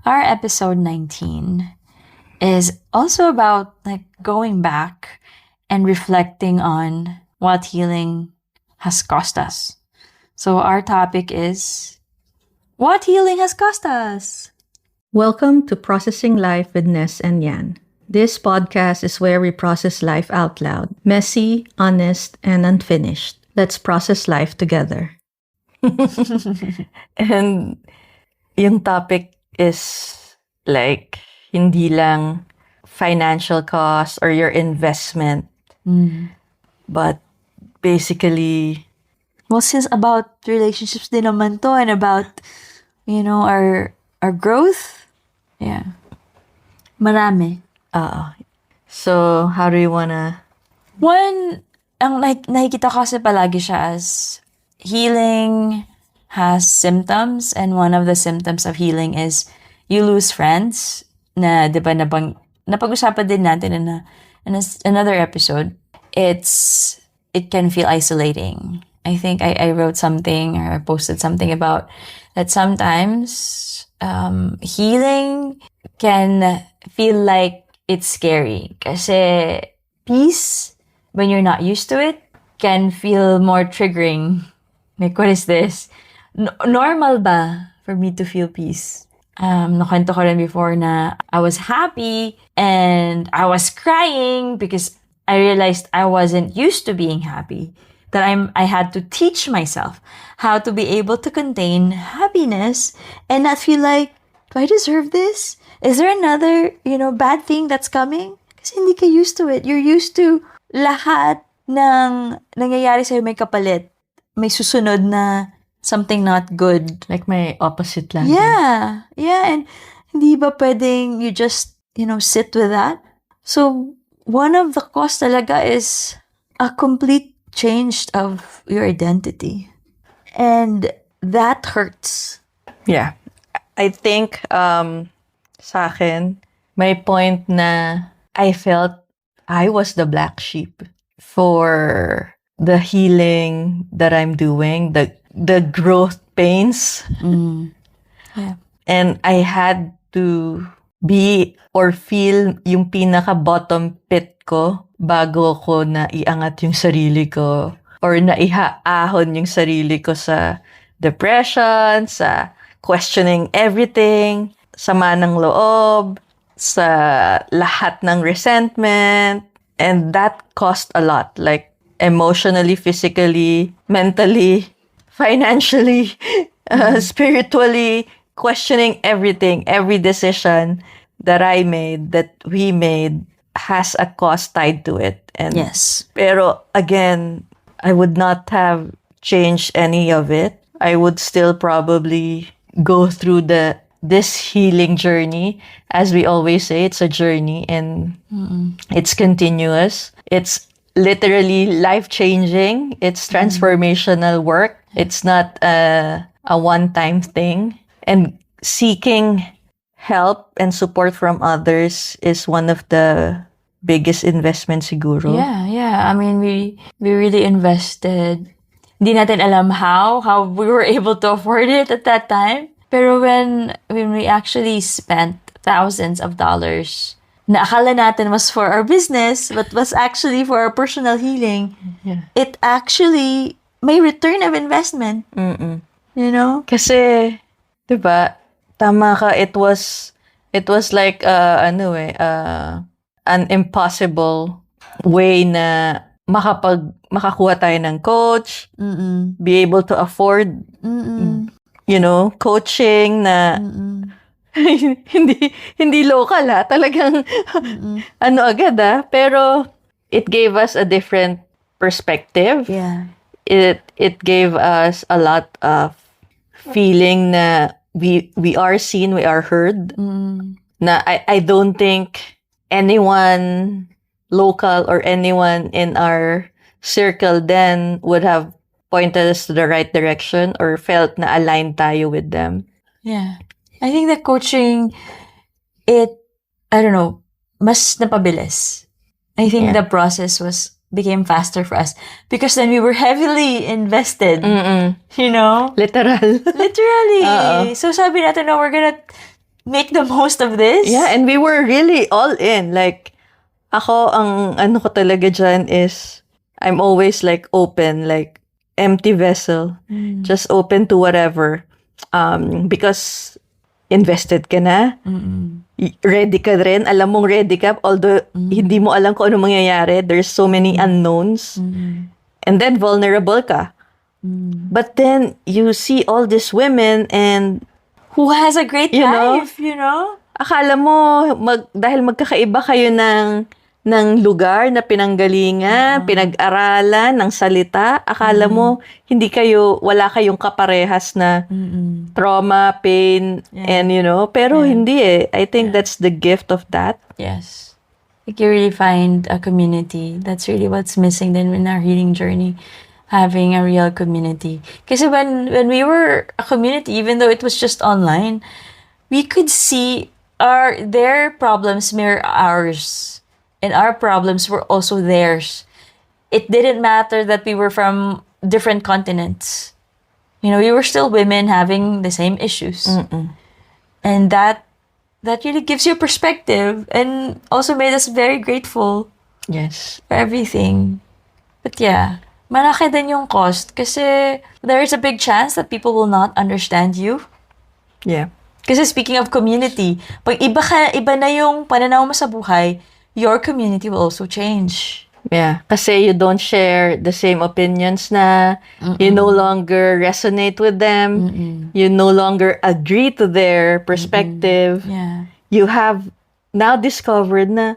our episode 19 is also about like going back and reflecting on what healing has cost us. So our topic is what healing has cost us. Welcome to Processing Life with Ness and Yan. This podcast is where we process life out loud, messy, honest, and unfinished. Let's process life together. And yung topic is like hindi lang financial cost or your investment, but basically, Well, since about relationships din naman to and about, our growth. Yeah. Marami. so how do you wanna? One, ang nakikita ko kasi palagi siya as healing has symptoms, and one of the symptoms of healing is you lose friends na, di ba, napag-usapan din natin in another episode. It can feel isolating. I think I wrote something or I posted something about that sometimes healing can feel like it's scary. Kasi peace, when you're not used to it, can feel more triggering. Like, what is this? Normal ba for me to feel peace? Nakwento ko rin before na I was happy and I was crying because I realized I wasn't used to being happy. That I had to teach myself how to be able to contain happiness and not feel like, do I deserve this? Is there another, bad thing that's coming? Kasi hindi ka used to it. You're used to lahat ng nangyayari sa'yo may kapalit. May susunod na something not good. Like may opposite lang. Yeah. And hindi ba pwedeng you just, sit with that? So, one of the costs talaga is a complete change of your identity. And that hurts. Yeah. I think sa akin, may point na I felt I was the black sheep for the healing that I'm doing, the growth pains. Yeah. And I had to be or feel yung pinaka-bottom pit ko bago ko na iangat yung sarili ko or na ihaahon yung sarili ko sa depression, sa questioning everything, sama ng loob, sa lahat ng resentment. And that cost a lot, like emotionally, physically, mentally, financially, spiritually, questioning everything, every decision that I made, that we made, has a cost tied to it. And Yes. Pero again, I would not have changed any of it. I would still probably go through this healing journey. As we always say, it's a journey and it's continuous. It's literally life-changing. It's transformational work. It's not a one-time thing. And seeking help and support from others is one of the biggest investments siguro. Yeah. I mean, we really invested. Hindi natin alam how we were able to afford it at that time. Pero when we actually spent thousands of dollars na akala natin was for our business, but was actually for our personal healing, it actually may return of investment. Kasi, diba, tama ka, it was like an impossible way na makakuha tayo ng coach, be able to afford coaching na hindi local talagang agad pero it gave us a different perspective. Yeah. It gave us a lot of feeling na we are seen, we are heard. Na I don't think anyone local or anyone in our circle then would have pointed us to the right direction or felt na aligned tayo with them. Yeah. I think the coaching, mas napabilis. I think the process became faster for us because then we were heavily invested. Mm-mm. You know? Literal. Literally. So sabi natin, no, we're gonna make the most of this. Yeah, and we were really all in. Like, ako, ang ano ko talaga dyan is, I'm always like open, like empty vessel. Just open to whatever. Because invested ka na. Ready ka rin. Alam mong ready ka. Although, hindi mo alam kung ano mangyayari. There's so many unknowns. And then, vulnerable ka. But then, you see all these women and who has a great You know? life, you know? akala mo, dahil magkakaiba kayo ng lugar na pinanggalingan, pinag-aralan, ng salita, akala mo, wala kayong kaparehas na trauma, pain, and pero hindi eh. I think that's the gift of that. Yes. Like you really find a community. That's really what's missing then in our healing journey. Having a real community. Because when we were a community, even though it was just online, we could see their problems mirror ours. And our problems were also theirs. It didn't matter that we were from different continents. We were still women having the same issues. And that really gives you perspective and also made us very grateful Yes. for everything. But yeah, malaki din yung cost kasi there is a big chance that people will not understand you. Yeah. Kasi speaking of community, pag iba na yung pananaw mo sa buhay, your community will also change. Yeah. Kasi you don't share the same opinions na you no longer resonate with them. You no longer agree to their perspective. Yeah. You have now discovered na,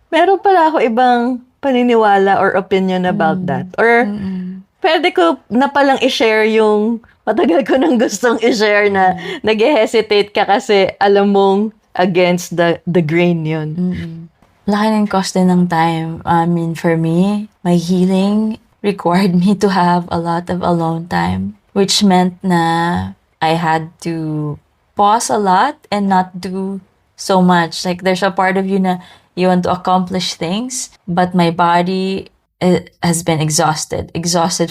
meron pala ako ibang paniniwala or opinion about that. Or, pwede ko na palang i-share yung matagal ko nang gustong i-share na nag-hesitate ka kasi alam mong against the grain yun. Laki ng cost din ng time. I mean, for me, my healing required me to have a lot of alone time, which meant na I had to pause a lot and not do so much. Like, there's a part of you na you want to accomplish things, but my body has been exhausted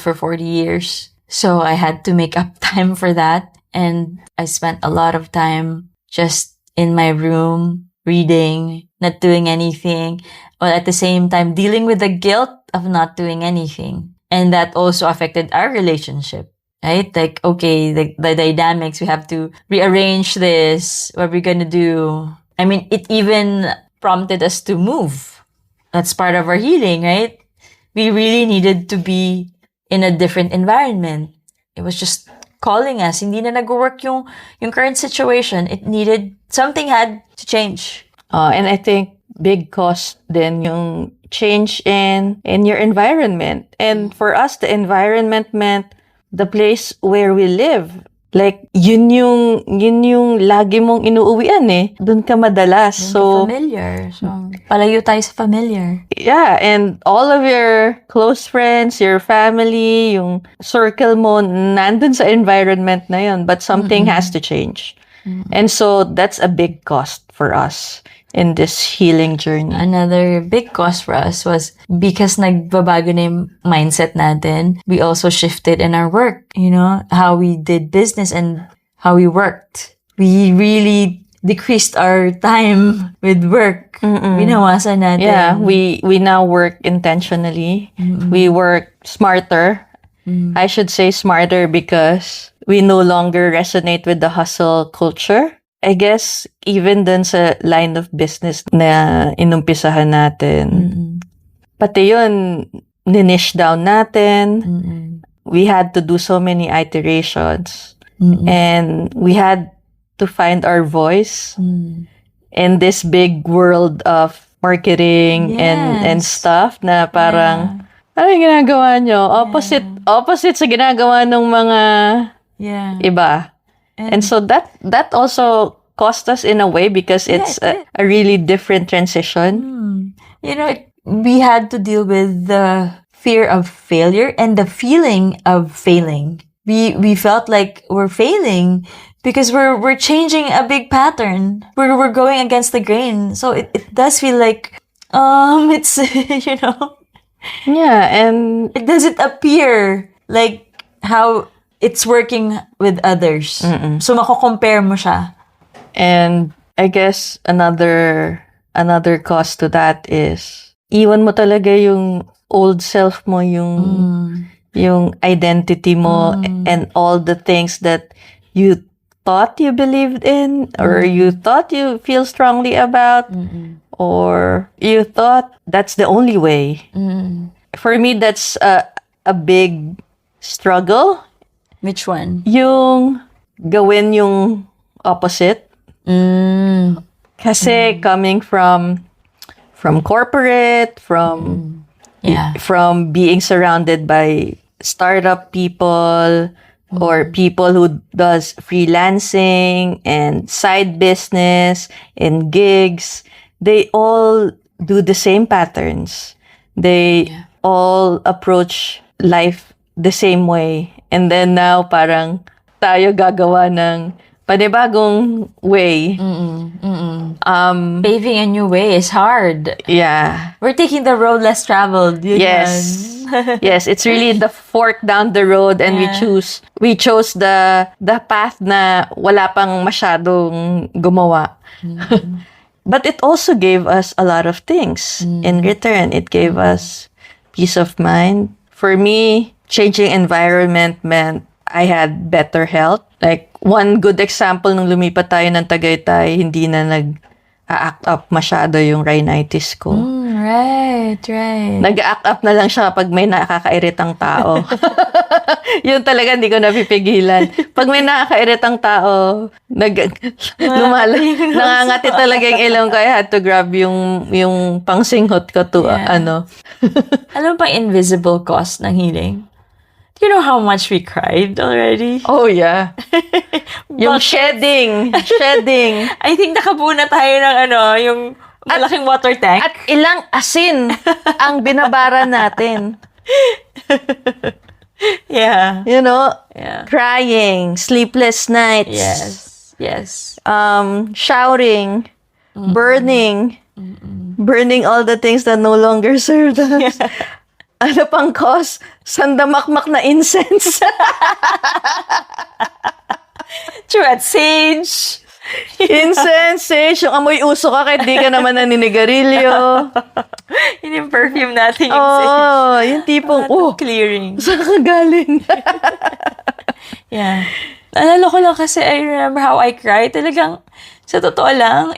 for 40 years. So I had to make up time for that. And I spent a lot of time just in my room, reading, not doing anything, but at the same time dealing with the guilt of not doing anything. And that also affected our relationship, right? Like, okay, the dynamics, we have to rearrange this. What are we gonna do? I mean, it even prompted us to move. That's part of our healing, right? We really needed to be in a different environment. It was just calling us. Hindi na nag-work yung current situation. Something had to change. And I think big cost din yung change in your environment. And for us, the environment meant the place where we live. Like, yun yung lagi mong inuuwian eh. Doon ka madalas. So, Familiar. So, palayo tayo sa familiar. yeah, and all of your close friends, your family, yung circle mo, nandun sa environment na yun. But something has to change. And so, that's a big cost for us in this healing journey. Another big cost for us was because nagbabago na yung mindset natin, we also shifted in our work, how we did business and how we worked. We really decreased our time with work. Binawasan natin. Yeah, we now work intentionally. We work smarter. I should say smarter because we no longer resonate with the hustle culture. I guess, even dun sa line of business na inumpisahan natin, pati yun, ninish down natin. We had to do so many iterations. And we had to find our voice in this big world of marketing and stuff na parang, ano yung ginagawa nyo? Opposite sa ginagawa ng mga iba. And so that also cost us in a way because it's a really different transition. We had to deal with the fear of failure and the feeling of failing. We felt like we're failing because we're changing a big pattern. We're going against the grain. So it does feel like it's Yeah, and it doesn't appear like how it's working with others. So, mako-compare mo siya. And I guess another cause to that is iwan mo talaga yung old self mo, yung identity mo and all the things that you thought you believed in or you thought you feel strongly about or you thought that's the only way. For me, that's a big struggle. Which one? Yung gawin yung opposite. Kasi coming from corporate, from being surrounded by startup people or people who does freelancing and side business and gigs, they all do the same patterns. They all approach life the same way. And then now parang tayo gagawa ng panibagong way. Paving a new way is hard. Yeah. We're taking the road less traveled. Yun Yes. yan. Yes, it's really the fork down the road and we chose the path na wala pang masyadong gumawa. But it also gave us a lot of things in return. It gave us peace of mind. For me, changing environment meant I had better health. Like, one good example nung lumipat tayo ng Tagaytay, hindi na nag-act up masyado yung rhinitis ko. Right. Nag-act up na lang siya kapag may nakakairitang tao. Yun talaga, hindi ko napipigilan. Pag may nakakairitang tao, nangangati talaga yung ilong ko. I had to grab yung pangsinghot ko to, Alam mo pang invisible cost ng healing? Do you know how much we cried already? Oh, yeah. Yung shedding. I think nakabuo na tayo ng yung malaking water tank. At ilang asin ang binabara natin. Yeah. You know, Yeah. crying, sleepless nights. Yes. Shouting, burning all the things that no longer serve us. Ano pang cause? Sandamakmak na incense. True, at sage. Incense, sage, yung amoy uso ka kahit di ka naman naninigarilyo. Yun yung perfume natin yung sage. Oo, yung tipong, Clearing. saan ka galing? Yeah. Naalala ko lang kasi I remember how I cried. Talagang, sa totoo lang,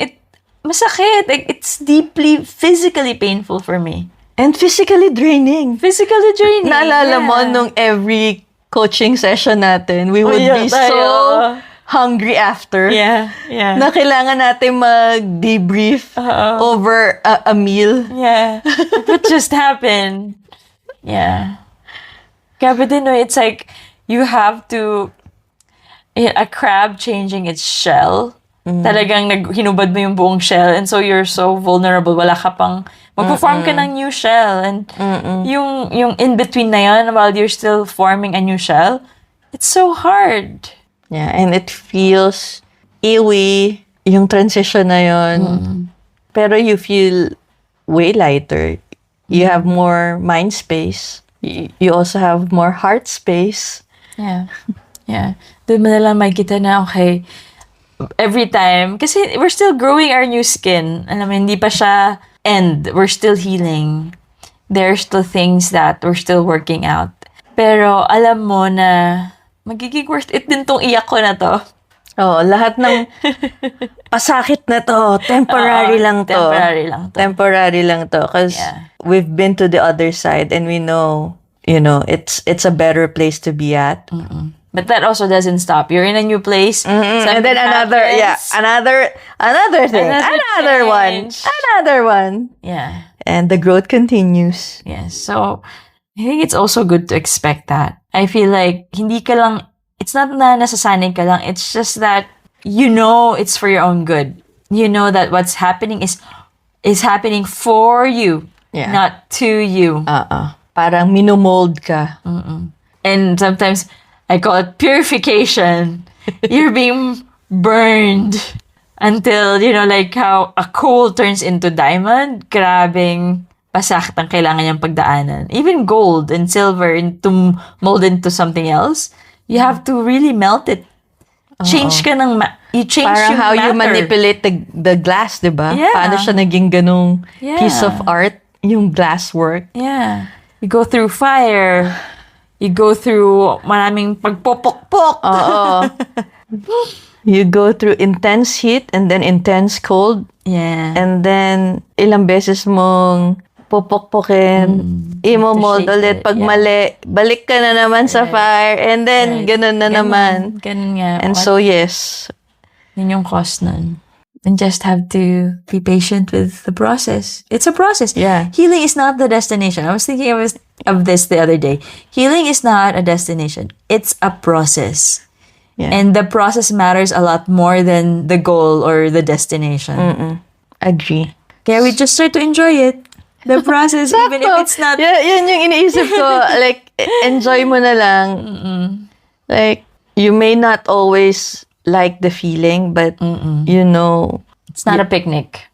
masakit. Like, it's deeply, physically painful for me. And physically draining. Physically draining. Naalala mo nung every coaching session natin, we would be so hungry after. Yeah. Na kailangan natin mag-debrief over a meal. Yeah. What just happened? Yeah. Grabe din, no? It's like, you have to, a crab changing its shell. Talagang hinubad mo yung buong shell and so you're so vulnerable. Wala ka pang, magpo-form ka ng new shell. And yung in-between na yun, while you're still forming a new shell, it's so hard. Yeah, and it feels iwi yung transition na yun. Pero you feel way lighter. You have more mind space. You also have more heart space. Yeah. Doon mo na lang makikita na, okay, every time, kasi we're still growing our new skin. Alam mo, hindi pa siya end. We're still healing. There's still things that we're still working out. Pero alam mo na magiging worth it din tong iyak ko na to. Oh, lahat ng pasakit na to, temporary lang to. Temporary lang to. Because we've been to the other side and we know, it's a better place to be at. But that also doesn't stop. You're in a new place. And then another thing. Another one. Yeah. And the growth continues. Yes. So, I think it's also good to expect that. I feel like, it's not na nasasanay ka lang. It's just that, it's for your own good. You know that what's happening is happening for you, not to you. Parang minomold ka. And sometimes, I call it purification. You're being burned until, like how a coal turns into diamond. Grabing pasakit ang kailangan niyang pagdaanan. Even gold and silver to mold into something else, you have to really melt it Change ka ng you change Parang yung how you matter. manipulate the glass, di ba? Yeah. Paano siya naging ganung piece of Yeah. art, yung glass work. Yeah. You go through fire. You go through maraming pagpopokpok. Oo. You go through intense heat and then intense cold. Yeah. And then, ilang beses mong pupukpukin, imo-mold to shape ulit. it, Pag yeah. mali, balik ka na naman sa fire. And then, ganun na naman. Ganun nga. And so, yes. Yun yung cost nun. And just have to be patient with the process. It's a process. Yeah. Healing is not the destination. I was thinking of this the other day. Healing is not a destination. It's a process. Yeah. And the process matters a lot more than the goal or the destination. Agree. Kaya we just try to enjoy it. The process, even if it's not... Yeah, yun yung iniisip ko. Like, enjoy mo na lang. Like, you may not always like the feeling, but you know, It's not a picnic.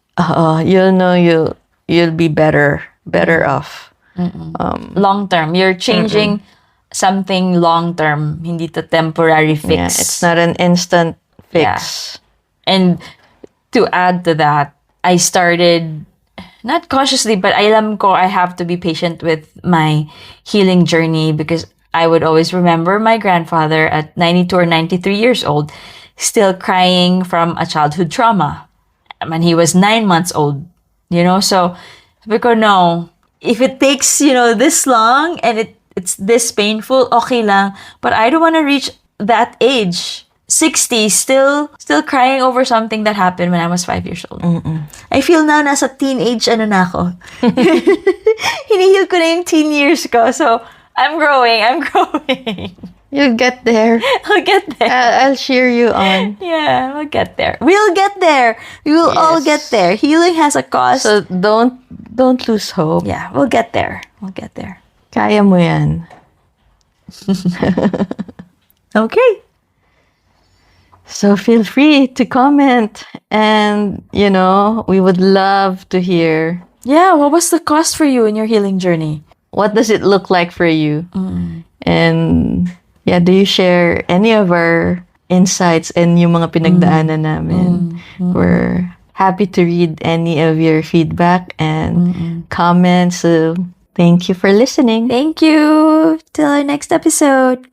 you know you'll be better off. Long term. You're changing something long term. Hindi to temporary fix. Yeah, it's not an instant fix. And to add to that, I started, not consciously, but alam ko I have to be patient with my healing journey because I would always remember my grandfather at 92 or 93 years old still crying from a childhood trauma. When he was 9 months old, you know? So, sabi ko, no, if it takes, this long and it's this painful, okay lang. But I don't want to reach that age. 60, still crying over something that happened when I was 5 years old. I feel now nasa teenage na ako. Hinihil ko na yung teen years ko. So, I'm growing. You'll get there. I'll get there. I'll cheer you on. Yeah, we'll get there. We'll get there. We will all get Yes. there. Healing has a cost. So don't lose hope. Yeah, we'll get there. We'll get there. Kaya mo yan. Okay. So feel free to comment, and we would love to hear Yeah, what was the cost for you in your healing journey? what does it look like for you. And yeah, do you share any of our insights and yung mga pinagdaanan namin? We're happy to read any of your feedback and comments. So thank you for listening. Thank you. Till our next episode.